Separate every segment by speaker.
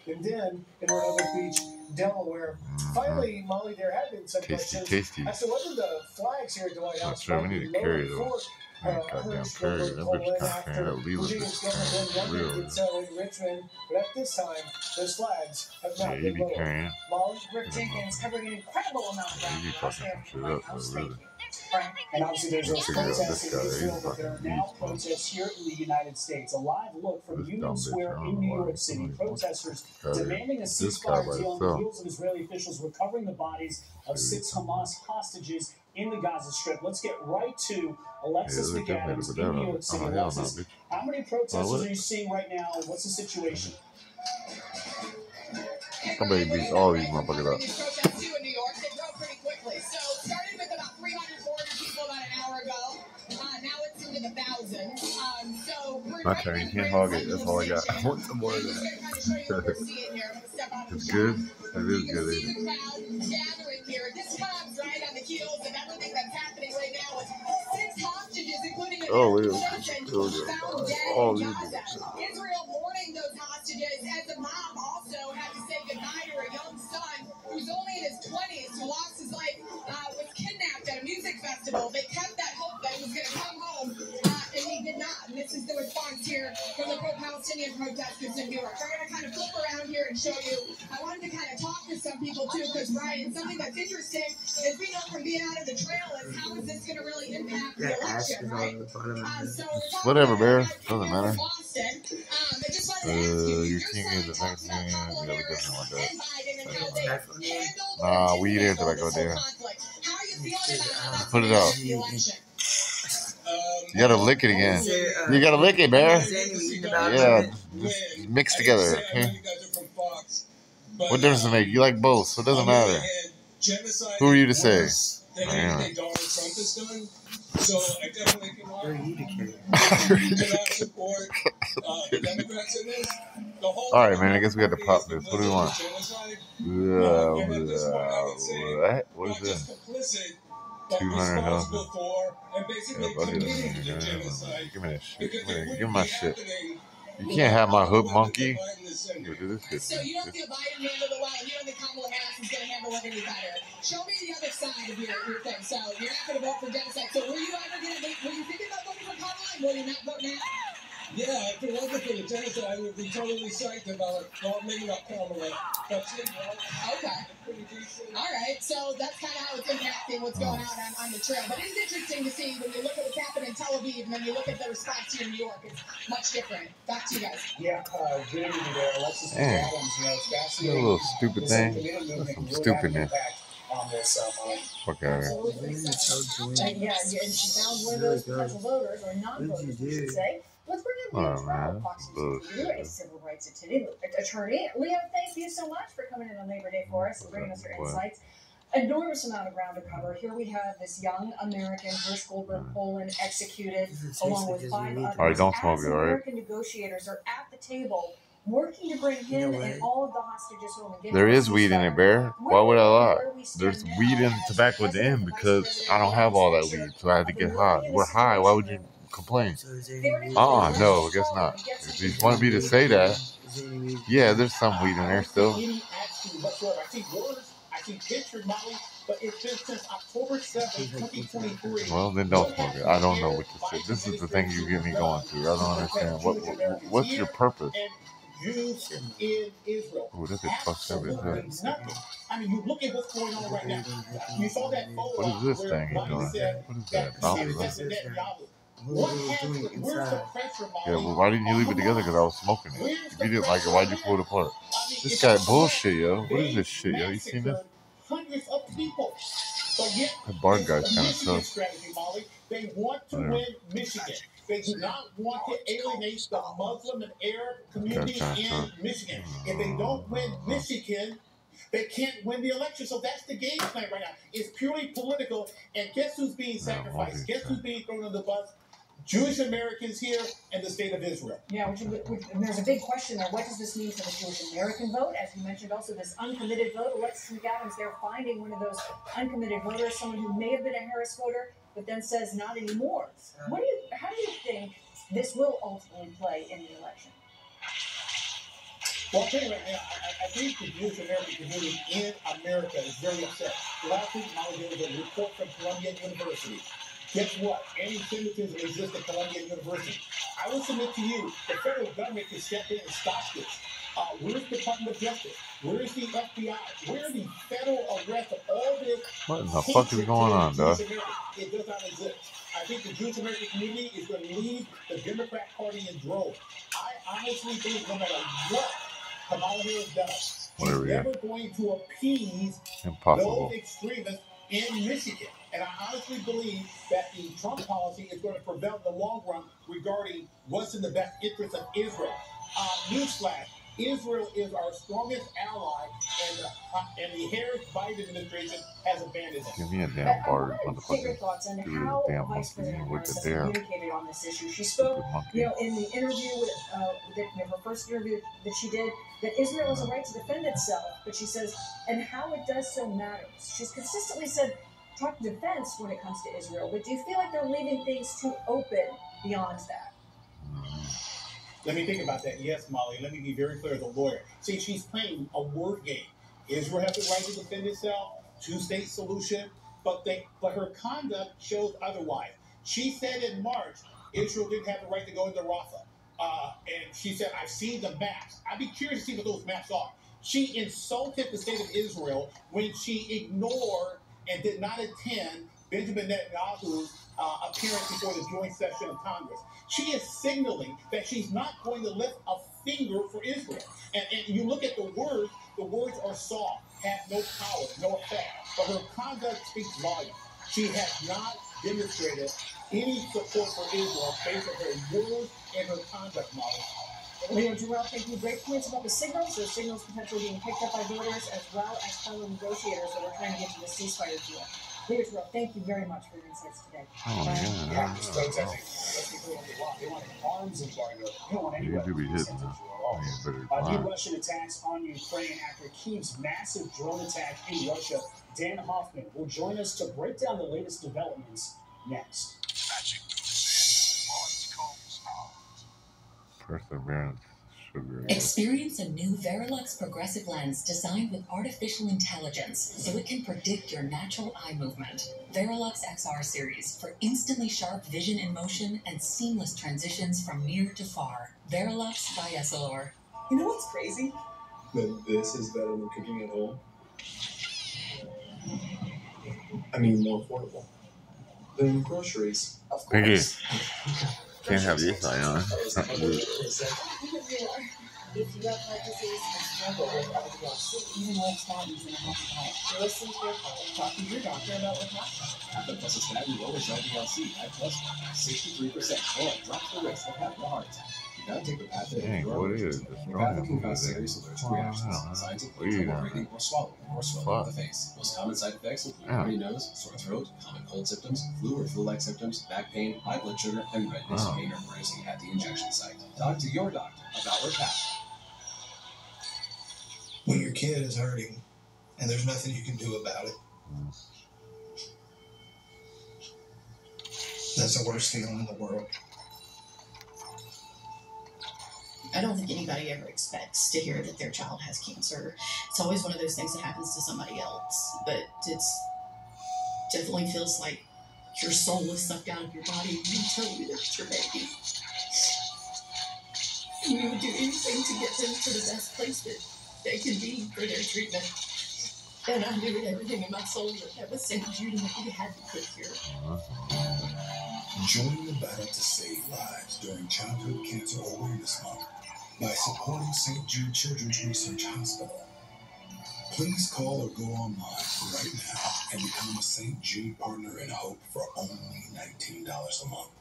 Speaker 1: and then in Roanoke Beach, Delaware. Finally, Molly, there have been some questions as to whether the flags here at Dwight House might be lowered for Hirsch, Poland after Virginia's Governor Glenn Youngkin did so in Richmond. But at this time, those flags have not been lowered. Molly,
Speaker 2: Rick Jenkins covering an incredible amount of ground for us there from the White House. Thank you.
Speaker 1: And obviously there's those protests in Israel, but there are now protests here in the United States. A live look from Union Square in New York City. Protesters demanding a ceasefire deal on the heels of Israeli officials recovering the bodies of 6 Hamas hostages in the Gaza Strip. Let's get right to Alexis McAdams in New York City. Alexis, how many protesters are you seeing right now? What's the situation?
Speaker 3: Somebody beats all these motherfuckers up. My turn. You can't hog it. That's all I got. I want some more of that. It's good. It is good, ain't it? Oh, it is. Oh, Israel mourning those hostages as the mom also had to say goodbye to her young son, who's only in his 20s, who lost his life, was kidnapped at a music festival. They kept that hope that he was going to come home, and he did not. And this is the response here from the pro-Palestinian protesters in New York. We're going to kind of flip around here and show you. I wanted to kind of talk to some people too, because Ryan, something that's interesting is we know from being out of the trail is how is this going to really impact the election, right? Whatever, Bear. Doesn't matter. Your team is the next team. Yeah, we definitely want that. Nah, weed and tobacco there. Put it out. You gotta lick it again. You gotta lick it, Bear. Yeah, just mix together, okay? What difference does it make? You like both, so it doesn't matter. Who are you to say? So I definitely can all right, man. I guess we got to pop this. What do we want? What is this? 200,000. Give me that shit. Give me my shit. You can't have my hook, monkey.
Speaker 2: So you don't feel Biden handled it well, and you don't think Kamala Harris is going to handle it any better. Show me the other side of your thing. So you're not going to vote for genocide. So were you ever going to be, were you thinking about voting for Kamala, and will you not vote now? Yeah, if it wasn't for the genocide, I would be totally psyched about it. Well, maybe not Kamala. But okay. All right, so that's kind of how it's impacting what's going on the trail. But it's interesting to see when you look at what's happening in Tel Aviv, and then you look at the response here in New York. It's much different. Back to you guys.
Speaker 1: Yeah, good evening there. Alexis McAdams, it's fascinating.
Speaker 3: A little stupid thing. That's some stupidness. Fuck out of here.
Speaker 2: Yeah, and she found one of those potential voters, or non-voters, I should say. Let's bring in Leo Trout, Fox News. You're a civil rights attorney. Leo, thank you so much for coming in on Labor Day for us and bringing us your insights. Enormous amount of ground to cover. Here we have this young American, Hirsch Goldberg Poland, executed along with 5 others.
Speaker 3: All right, don't smoke it, all right?
Speaker 2: American negotiators are at the table working to bring him and all of the hostages home.
Speaker 3: There is weed in it, Bear. Why would I lie? There's weed and tobacco at the end because I don't have all that weed, so I had to get high. We're high. Why would you complain? No, I guess not. If you want me to say that, yeah, there's some weed in there still. Well, then don't smoke it. I don't know what to say. This is the thing you get me going through. I don't understand. What's your purpose?
Speaker 1: Jews in Israel.
Speaker 3: Oh, that's a fucked up.
Speaker 1: I mean, you look at what's going on right now. You saw that photo.
Speaker 3: What is this thing he's doing? What is that? Yeah, well, why didn't you leave it together? Because I was smoking it. If you didn't like it, why'd you pull it apart? This guy bullshit, yo. What is this shit, yo? You seen this?
Speaker 1: Hundreds of people.
Speaker 3: That Bart guy's kind of tough.
Speaker 1: They want to win Michigan. They do not want to alienate the Muslim and Arab community in Michigan. If they don't win Michigan, they can't win the election. So that's the game plan right now. It's purely political. And guess who's being sacrificed? Guess who's being thrown on the bus? Jewish Americans here and the state of Israel.
Speaker 2: Yeah, and there's a big question there. What does this mean for the Jewish American vote? As you mentioned, also this uncommitted vote. Alexis McAdams there finding one of those uncommitted voters, someone who may have been a Harris voter, but then says not anymore. How do you think this will ultimately play in the election?
Speaker 3: Well, I'll tell you right now, I think the Jewish American community in America is very upset. Last week, there was a report from Columbia University. Guess what? Anti-Semitism exists at Columbia University. I will submit to you, the federal government can step in and stop this. Where's the Department of Justice? Where's the FBI? Where are the federal arrests of all this?
Speaker 4: What in the fuck is going on, dog?
Speaker 3: It does not exist. I think the Jewish American community is going to leave the Democrat Party in droves. I honestly think no matter what Kamala Harris does, she's never going to appease those extremists in Michigan. And I honestly believe that the Trump policy is going to prevail in the long run regarding what's in the best interest of Israel. Newsflash, Israel is our strongest ally, and the Harris-Biden administration has abandoned it.
Speaker 4: Give me a damn bar, motherfucker.
Speaker 1: Your thoughts on how Vice President Harris has communicated on this issue. She spoke, in the interview her first interview that she did, that Israel has a right to defend itself, but she says, and how it does so matters. She's consistently said, talk defense when it comes to Israel, but do you feel like they're leaving things too open beyond that?
Speaker 3: Let me think about that. Yes, Molly. Let me be very clear as a lawyer. See, she's playing a word game. Israel has the right to defend itself, two-state solution, but her conduct shows otherwise. She said in March, Israel didn't have the right to go into Rafah. And she said, I've seen the maps. I'd be curious to see what those maps are. She insulted the state of Israel when she ignored and did not attend Benjamin Netanyahu's appearance before the joint session of Congress. She is signaling that she's not going to lift a finger for Israel. And you look at the words are soft, have no power, no effect. But her conduct speaks volumes. She has not demonstrated any support for Israel based on her words and her conduct, Molly.
Speaker 1: Leo Jarrell, thank you. Great points about the signals. Those signals potentially being picked up by voters as well as fellow negotiators that are trying to get to the ceasefire deal. Leo Jarrell, thank you very much for your insights today.
Speaker 4: Oh, my God.
Speaker 1: Yeah,
Speaker 4: just protesting.
Speaker 1: They want an arms embargo. They don't want
Speaker 4: You
Speaker 1: anyone
Speaker 4: do be
Speaker 1: to
Speaker 4: hitting
Speaker 1: new Russian attacks on Ukraine after Kyiv's massive drone attack in Russia. Dan Hoffman will join us to break down the latest developments next.
Speaker 4: Perseverance. Sugar.
Speaker 5: Experience a new Verilux progressive lens designed with artificial intelligence so it can predict your natural eye movement. Verilux XR series for instantly sharp vision in motion and seamless transitions from near to far. Verilux by Essilor.
Speaker 6: You know what's crazy?
Speaker 7: That this is better than cooking at home. I mean, more affordable than groceries.
Speaker 6: Of course.
Speaker 4: Can't have this eye on.
Speaker 6: If you have heart disease and struggle with LDL-C, even though it's not using a healthy diet, listen to your heart and talk to your doctor about what happened.
Speaker 8: Atorvastatin lowers LDL-C by plus 63%, and drops the risk of having a heart attack. You gotta take the path that
Speaker 4: Dang, what is it?
Speaker 8: The path can cause serious allergic reactions, signs include trouble breathing or swallowing, or swelling of the face. Most common side effects include runny nose, sore throat, common cold symptoms, flu or flu-like symptoms, back pain, high blood sugar, and redness, pain, or bruising at the injection site. Talk to your doctor about what happened.
Speaker 9: When your kid is hurting and there's nothing you can do about it, that's the worst feeling in the world.
Speaker 10: I don't think anybody ever expects to hear that their child has cancer. It's always one of those things that happens to somebody else, but it's definitely feels like your soul is sucked out of your body when they tell you that it's your baby. And we would do anything to get them to the best place that they can be for their treatment. And I knew with everything in my soul that was St. Jude and that we had to get here.
Speaker 9: Join the battle to save lives during Childhood Cancer Awareness Month by supporting St. Jude Children's Research Hospital. Please call or go online right now and become a St. Jude Partner in Hope for only $19 a month.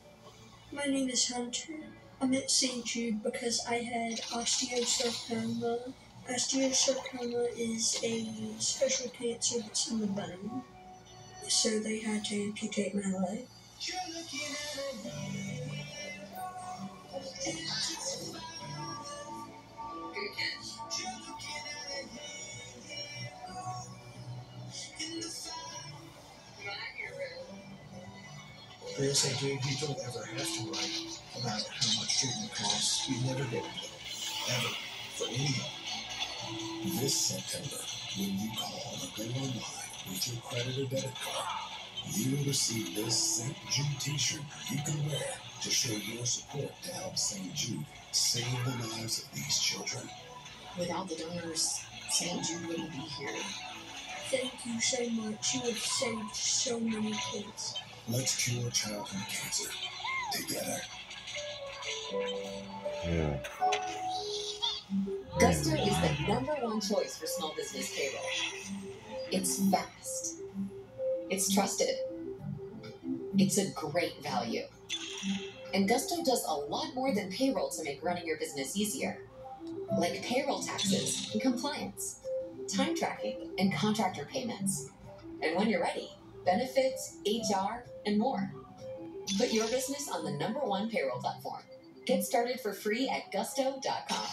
Speaker 11: My name is Hunter. I'm at St. Jude because I had osteosarcoma. Osteosarcoma is a special cancer that's in the bone, so they had to amputate my leg.
Speaker 9: For your St. Jude, you don't ever have to worry about how much treatment costs. You never get a bill, ever, for any of it. This September, when you call or go online with your credit or debit card, you will receive this St. Jude t-shirt you can wear to show your support to help St. Jude save the lives of these children.
Speaker 10: Without the donors, St. Jude wouldn't be here.
Speaker 11: Thank you so much. You have saved so many kids.
Speaker 9: Let's cure childhood cancer together.
Speaker 4: Yeah.
Speaker 5: Gusto is the #1 choice for small business payroll. It's fast. It's trusted. It's a great value. And Gusto does a lot more than payroll to make running your business easier. Like payroll taxes and compliance, time tracking and contractor payments. And when you're ready, benefits, HR, and more. Put your business on the #1 payroll platform. Get started for free at gusto.com.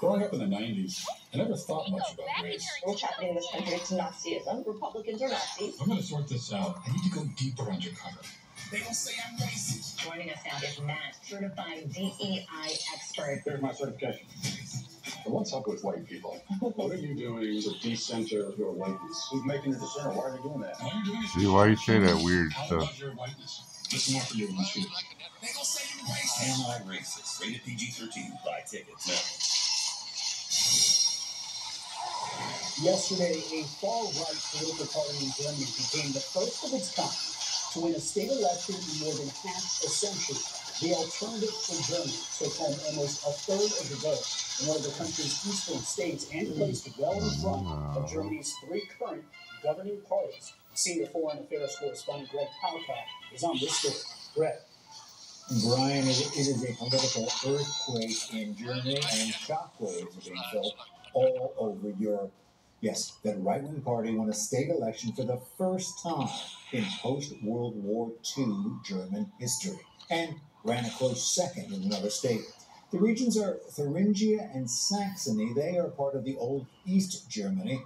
Speaker 12: Growing up in the 90s, I never thought much about race.
Speaker 13: What's happening in this country? It's Nazism. Republicans are Nazis.
Speaker 12: I'm going to sort this out. I need to go deeper undercover.
Speaker 9: They don't say I'm racist.
Speaker 13: Joining us now is Matt, certified DEI expert.
Speaker 12: Here's my certification. So what's up with white people? What are you doing to decenter your whiteness? Who's making the decision? Why are you doing that?
Speaker 4: See, why you say that weird
Speaker 12: How
Speaker 4: stuff?
Speaker 12: about your whiteness? Listen after you and shoot.
Speaker 9: They don't say I'm racist.
Speaker 14: Am I racist? Rated PG-13. Buy tickets now.
Speaker 1: Yesterday, a far-right political party in Germany became the first of its kind to win a state election in more than half a century. The Alternative for Germany took home almost a third of the vote in one of the country's eastern states and placed well in front of Germany's 3 current governing parties. Senior foreign affairs correspondent Greg Palkat is on this story. Greg.
Speaker 15: Brian, it is a political earthquake in Germany, and shockwaves are being felt all over Europe. Yes, the right-wing party won a state election for the first time in post-World War II German history, and ran a close second in another state. The regions are Thuringia and Saxony. They are part of the old East Germany.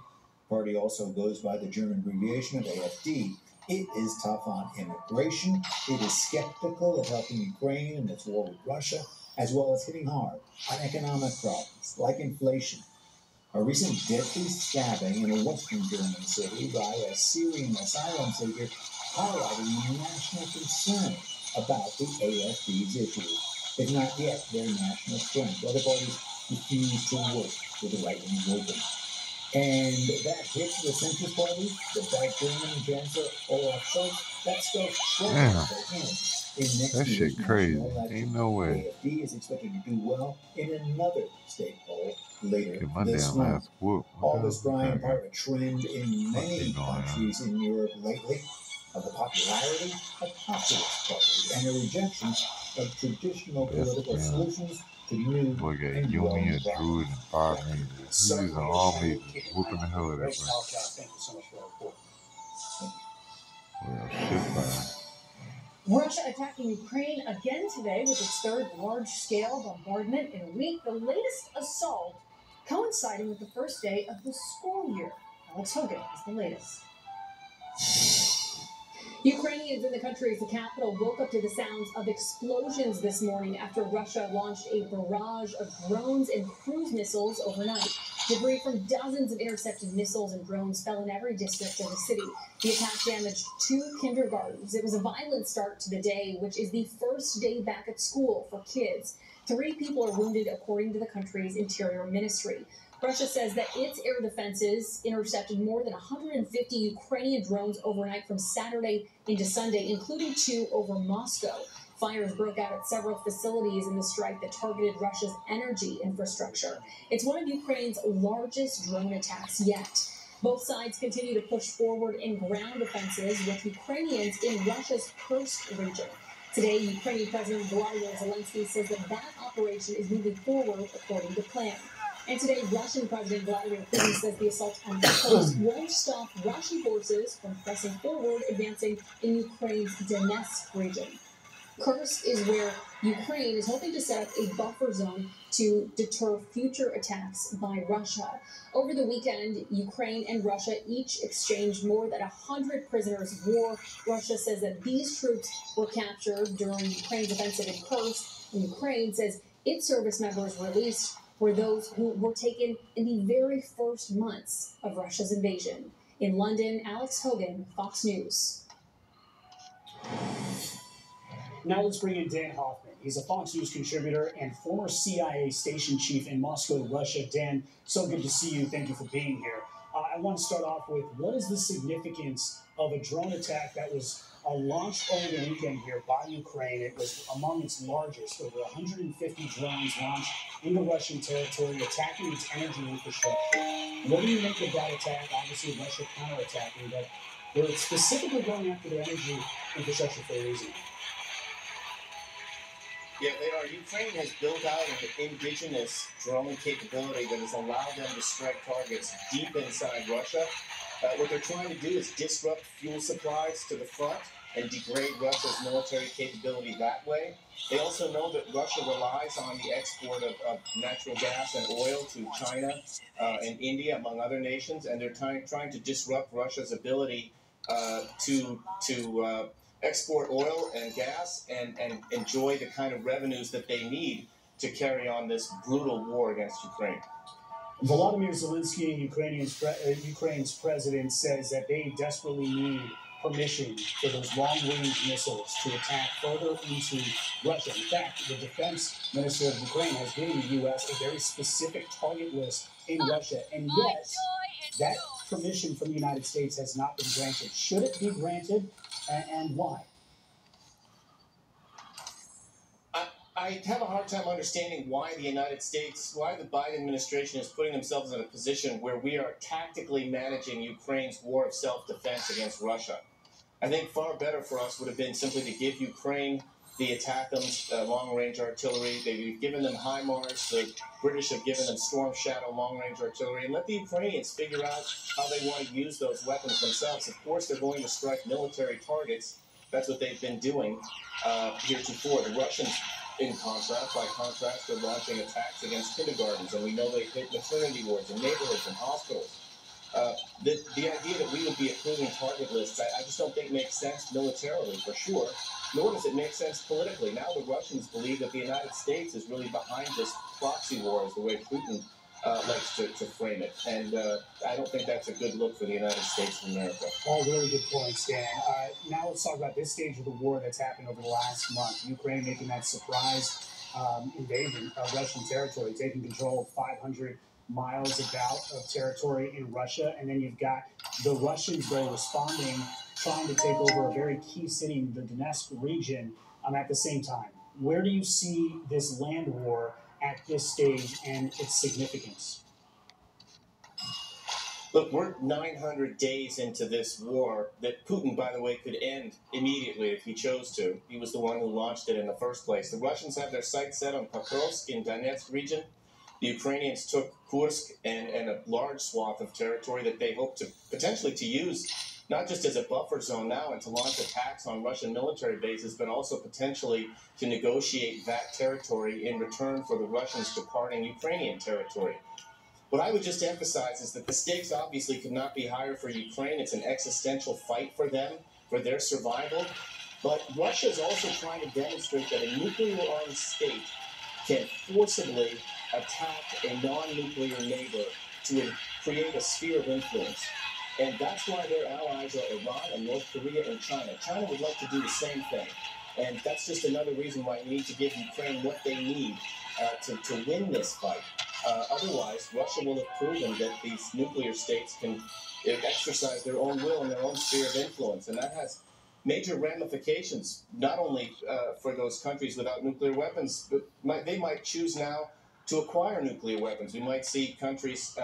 Speaker 15: The party also goes by the German abbreviation of AfD. It is tough on immigration. It is skeptical of helping Ukraine in its war with Russia, as well as hitting hard on economic problems like inflation. A recent deadly stabbing in a western German city by a Syrian asylum seeker highlighted national concern about the AfD's issues. If not yet their national strength, other parties refuse to work with the right-wing movement. And that hits the centrist party, the Black German Chancellor Olaf Scholz. That spells trouble for him in next
Speaker 4: That
Speaker 15: year's
Speaker 4: shit crazy.
Speaker 15: national election.
Speaker 4: Ain't no way.
Speaker 15: AfD is expected to do well in another state poll later
Speaker 4: Get my
Speaker 15: this
Speaker 4: damn
Speaker 15: month.
Speaker 4: ass whooped.
Speaker 15: All this, Brian, part of a trend in many countries in Europe lately of the popularity of populist parties and the rejection of traditional political solutions to new
Speaker 4: Look at
Speaker 15: and
Speaker 4: Yumi
Speaker 15: growing
Speaker 4: and Druid and Bob and he's an army whooping the hell out of
Speaker 1: Greg
Speaker 4: that
Speaker 1: Palkat, thank you so much for that report.
Speaker 4: Well, shit, man.
Speaker 16: Russia attacking Ukraine again today with its third large-scale bombardment in a week, the latest assault coinciding with the first day of the school year. Alex Hogan has the latest. Ukrainians in the country's capital woke up to the sounds of explosions this morning after Russia launched a barrage of drones and cruise missiles overnight. Debris from dozens of intercepted missiles and drones fell in every district of the city. The attack damaged 2 kindergartens. It was a violent start to the day, which is the first day back at school for kids. 3 people are wounded, according to the country's interior ministry. Russia says that its air defenses intercepted more than 150 Ukrainian drones overnight from Saturday into Sunday, including 2 over Moscow. Fires broke out at several facilities in the strike that targeted Russia's energy infrastructure. It's one of Ukraine's largest drone attacks yet. Both sides continue to push forward in ground offensives with Ukrainians in Russia's Kursk region. Today, Ukrainian President Volodymyr Zelensky says that operation is moving forward according to plan. And today, Russian President Vladimir Putin says the assault on Kursk won't stop Russian forces from pressing forward, advancing in Ukraine's Donetsk region. Kursk is where Ukraine is hoping to set up a buffer zone to deter future attacks by Russia. Over the weekend, Ukraine and Russia each exchanged more than 100 prisoners of war. Russia says that these troops were captured during Ukraine's offensive in Kursk, and Ukraine says its service members released were those who were taken in the very first months of Russia's invasion. In London, Alex Hogan, Fox News.
Speaker 1: Now let's bring in Dan Hoffman. He's a Fox News contributor and former CIA station chief in Moscow, Russia. Dan, so good to see you. Thank you for being here. I want to start off with, what is the significance of a drone attack that was launched over the weekend here by Ukraine? It was among its largest, over 150 drones launched into Russian territory, attacking its energy infrastructure. What do you make of that attack? Obviously, Russia counterattacking, but they're specifically going after their energy infrastructure for a reason.
Speaker 17: Yeah, they are. Ukraine has built out an indigenous drone capability that has allowed them to strike targets deep inside Russia. What they're trying to do is disrupt fuel supplies to the front and degrade Russia's military capability that way. They also know that Russia relies on the export of natural gas and oil to China and India, among other nations, and they're trying to disrupt Russia's ability to export oil and gas and enjoy the kind of revenues that they need to carry on this brutal war against Ukraine.
Speaker 1: Volodymyr Zelensky, Ukraine's president, says that they desperately need permission for those long-range missiles to attack further into Russia. In fact, the defense minister of Ukraine has given the U.S. a very specific target list in Russia, and yet that permission from the United States has not been granted. Should it be granted, and why?
Speaker 17: I have a hard time understanding why the United States, why the Biden administration is putting themselves in a position where we are tactically managing Ukraine's war of self-defense against Russia. I think far better for us would have been simply to give Ukraine the ATACMS long-range artillery. They've given them HIMARS. The British have given them Storm Shadow long-range artillery, and let the Ukrainians figure out how they want to use those weapons themselves. Of course, they're going to strike military targets. That's what they've been doing heretofore. The Russians, by contrast, are launching attacks against kindergartens, and we know they hit maternity wards and neighborhoods and hospitals. The idea that we would be approving target lists, I just don't think makes sense militarily, for sure, nor does it make sense politically. Now the Russians believe that the United States is really behind this proxy war, is the way Putin likes to frame it. And I don't think that's a good look for the United States of America.
Speaker 1: All really good points, Dan. Now let's talk about this stage of the war that's happened over the last month. Ukraine making that surprise invasion of Russian territory, taking control of 500 miles about of territory in Russia. And then you've got the Russians, though, responding, trying to take over a very key city in the Donetsk region at the same time. Where do you see this land war at this stage and its significance?
Speaker 17: Look, we're 900 days into this war that Putin, by the way, could end immediately if he chose to. He was the one who launched it in the first place. The Russians have their sights set on Pokrovsk in Donetsk region. The Ukrainians took Kursk and a large swath of territory that they hope to potentially to use not just as a buffer zone now and to launch attacks on Russian military bases, but also potentially to negotiate that territory in return for the Russians departing Ukrainian territory. What I would just emphasize is that the stakes obviously could not be higher for Ukraine. It's an existential fight for them, for their survival. But Russia is also trying to demonstrate that a nuclear-armed state can forcibly attack a non-nuclear neighbor to create a sphere of influence. And that's why their allies are Iran and North Korea and China. China would like to do the same thing. And that's just another reason why we need to give Ukraine what they need to win this fight. Otherwise, Russia will have proven that these nuclear states can exercise their own will and their own sphere of influence. And that has major ramifications, not only for those countries without nuclear weapons, but they might choose now to acquire nuclear weapons. We might see countries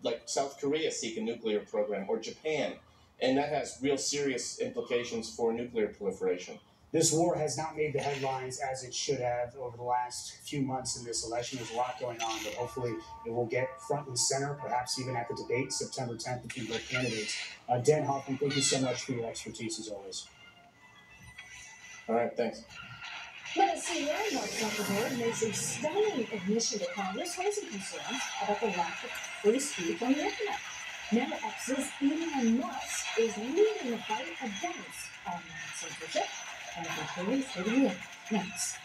Speaker 17: like South Korea seek a nuclear program, or Japan, and that has real serious implications for nuclear proliferation.
Speaker 1: This war has not made the headlines as it should have over the last few months in this election. There's a lot going on, but hopefully it will get front and center, perhaps even at the debate September 10th between both candidates. Dan Hoffman, thank you so much for your expertise as always.
Speaker 17: All right, thanks.
Speaker 16: Tennessee Landmark Board makes a stunning admission to Congress, raising concerns about the lack of free speech on the internet. Now, X's Elon Musk is leading the fight against online censorship, and the police hitting in. Next.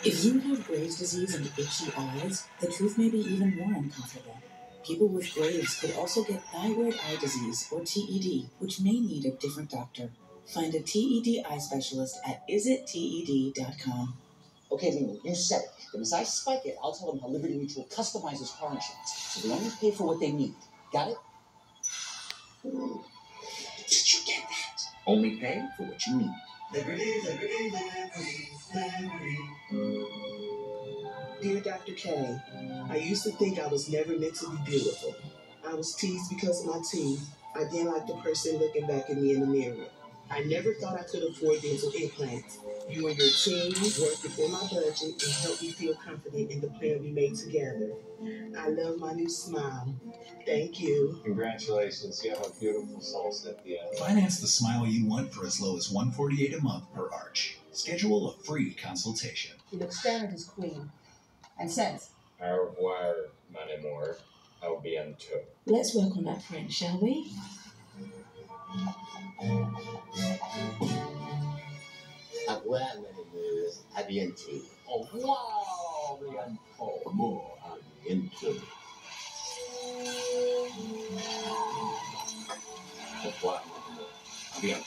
Speaker 18: If you have Graves' disease and itchy eyes, the truth may be even more uncomfortable. People with Graves could also get thyroid eye disease, or TED, which may need a different doctor. Find a TED eye specialist at isitted.com.
Speaker 19: Okay, Lena, you said it. Then as I spike it, I'll tell them how Liberty Mutual customizes car insurance, so they only pay for what they need. Got it? Did you get that? Only pay for what you need.
Speaker 20: Liberty, Liberty, Liberty, Liberty. Dear Dr. K, I used to think I was never meant to be beautiful. I was teased because of my teeth. I didn't like the person looking back at me in the mirror. I never thought I could afford dental implants. You and your team worked within my budget and helped me feel confident in the plan we made together. I love my new smile. Thank you.
Speaker 21: Congratulations, you have a beautiful soul, Cynthia.
Speaker 22: Finance the smile you want for as low as $148 a month per arch. Schedule a free consultation.
Speaker 6: You look standard as queen. And says,
Speaker 21: Au revoir, mon amour. Au bientôt.
Speaker 18: Let's work on that French, shall we?
Speaker 19: Au revoir, mademoiselle. À bientôt.
Speaker 21: Au revoir, bientôt.
Speaker 19: More, à bientôt. Au revoir, mademoiselle. À bientôt.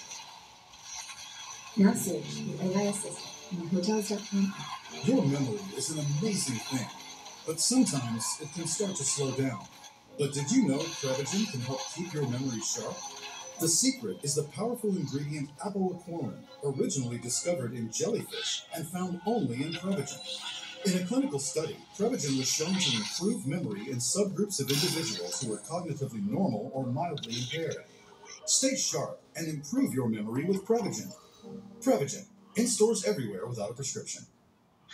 Speaker 5: Now search the AI assistant on Hotels.com.
Speaker 9: Your memory is an amazing thing, but sometimes it can start to slow down. But did you know Prevagen can help keep your memory sharp? The secret is the powerful ingredient apoaquarin, originally discovered in jellyfish and found only in Prevagen. In a clinical study, Prevagen was shown to improve memory in subgroups of individuals who were cognitively normal or mildly impaired. Stay sharp and improve your memory with Prevagen. Prevagen, in stores everywhere without a prescription.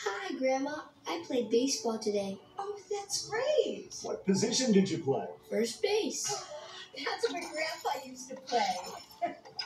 Speaker 11: Hi, Grandma. I played baseball today.
Speaker 3: Oh, that's great.
Speaker 12: What position did you play?
Speaker 11: First base.
Speaker 3: That's what Grandpa used to play.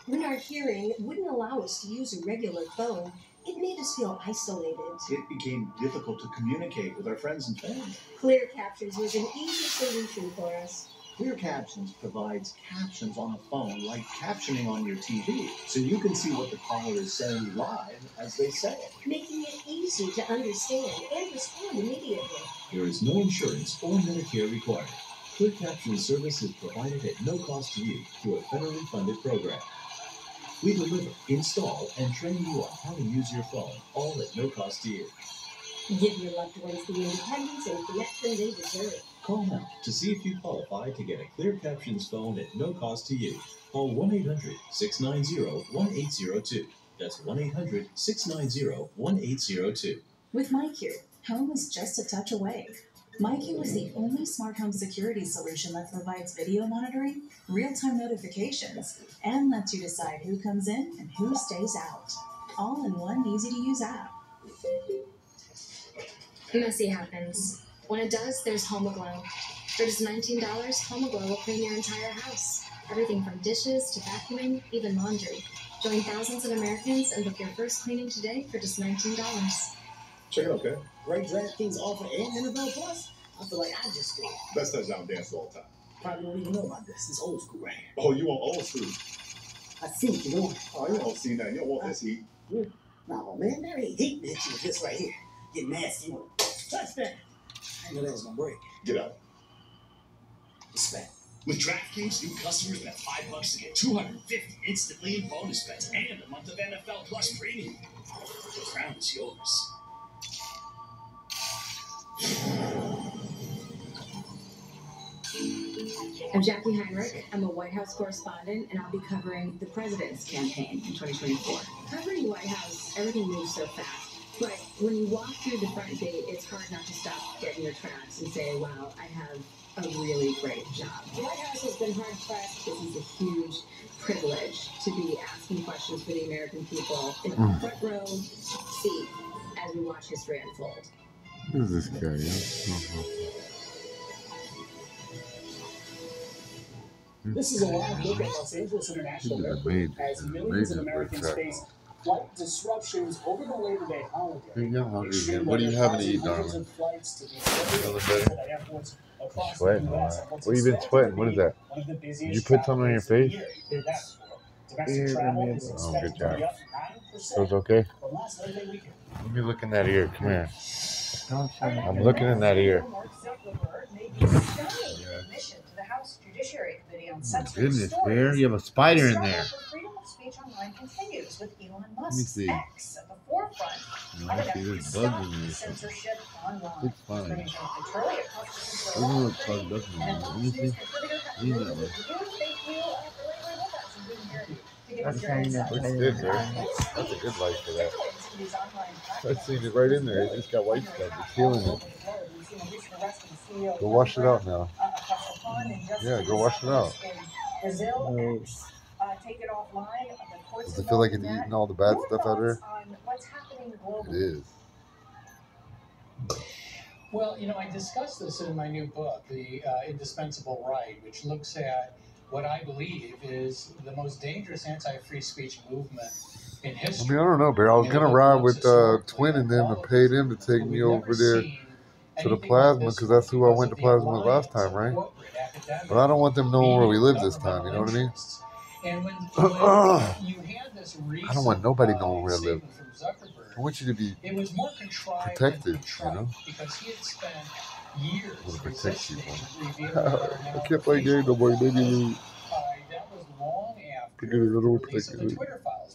Speaker 6: when our hearing wouldn't allow us to use a regular phone, it made us feel isolated.
Speaker 12: It became difficult to communicate with our friends and family.
Speaker 6: Clear Captions was an easy solution for us.
Speaker 12: Clear Captions provides captions on a phone like captioning on your TV, so you can see what the caller is saying live as they say it.
Speaker 6: Making it easy to understand and respond immediately.
Speaker 23: There is no insurance or Medicare required. Clear Caption service is provided at no cost to you through a federally funded program. We deliver, install, and train you on how to use your phone, all at no cost to you.
Speaker 6: Give your loved ones the independence and connection they deserve.
Speaker 23: Call now to see if you qualify to get a Clear Captions phone at no cost to you. Call 1-800-690-1802. That's 1-800-690-1802.
Speaker 24: With MyQ, home is just a touch away. MyQ is the only smart home security solution that provides video monitoring, real-time notifications, and lets you decide who comes in and who stays out. All in one easy-to-use app.
Speaker 16: Messy happens. When it does, there's HomeAglow. For just $19, HomeAglow will clean your entire house. Everything from dishes to vacuuming, even laundry. Join thousands of Americans and book your first cleaning today for just $19.
Speaker 12: Check it out, okay?
Speaker 19: Great DraftKings offer and NFL Plus. I feel like I just scored.
Speaker 12: Best touchdown dance all the time.
Speaker 19: Probably don't even know about this. It's old school right here.
Speaker 12: Oh, you want old school?
Speaker 19: I see what you're doing.
Speaker 12: Oh, you don't see nothing. You don't want this heat.
Speaker 19: No, man, there ain't heat in with this right here. Get nasty. You want to touch that. I know that was going to break.
Speaker 12: Get out.
Speaker 19: Respect.
Speaker 25: With DraftKings, new customers bet $5 to get $250 instantly in bonus bets and a month of NFL Plus premium. The crown is yours.
Speaker 16: I'm Jackie Heinrich. I'm a White House correspondent, and I'll be covering the president's campaign in 2024. Covering White House, everything moves so fast. But when you walk through the front gate, it's hard not to stop dead in your tracks and say, wow, I have a really great job. The White House has been hard-pressed. This is a huge privilege to be asking questions for the American people in a front row seat as we watch history unfold.
Speaker 4: Who is this guy?
Speaker 1: This is a live look at Los Angeles International Airport as millions of Americans face flight disruptions over the Labor Day holiday.
Speaker 4: You're hungry again. What are you having to eat, darling? Sweating. What have you been sweating? What is that? Did you put something on your face?
Speaker 1: Domestic travel is
Speaker 4: Oh, good
Speaker 1: expected to be
Speaker 4: job.
Speaker 1: up
Speaker 4: So it's okay? Let me look in that ear. Come here. I'm looking in that ear. Goodness, Bear, you have a spider in there. Let me see. I see there's bugs in there. It's fine. I don't know what bugs up in there. Let me see. Leave that way. That's good, Bear. That's a good light for that. I've seen it right in there. It just got white stuff. It's healing it. Go wash it out now. Yeah, go wash it out. Does it feel like it's eating all the bad stuff out of her? It is.
Speaker 1: Well, I discussed this in my new book, The Indispensable Right, which looks at what I believe is the most dangerous anti-free speech movement in history.
Speaker 4: I don't know, Bear. I was going to ride with Twin and them and pay them to take me over there to the plasma because that's who I went to plasma with last time, right? But I don't want them knowing where we live this time, you know what I mean?
Speaker 1: And when you had this
Speaker 4: I don't want nobody knowing where I live. I want you to be protected,
Speaker 1: because he had spent years
Speaker 4: I want to protect people. I can't play games no more. Maybe
Speaker 1: that was long after
Speaker 4: the
Speaker 1: release of the Twitter files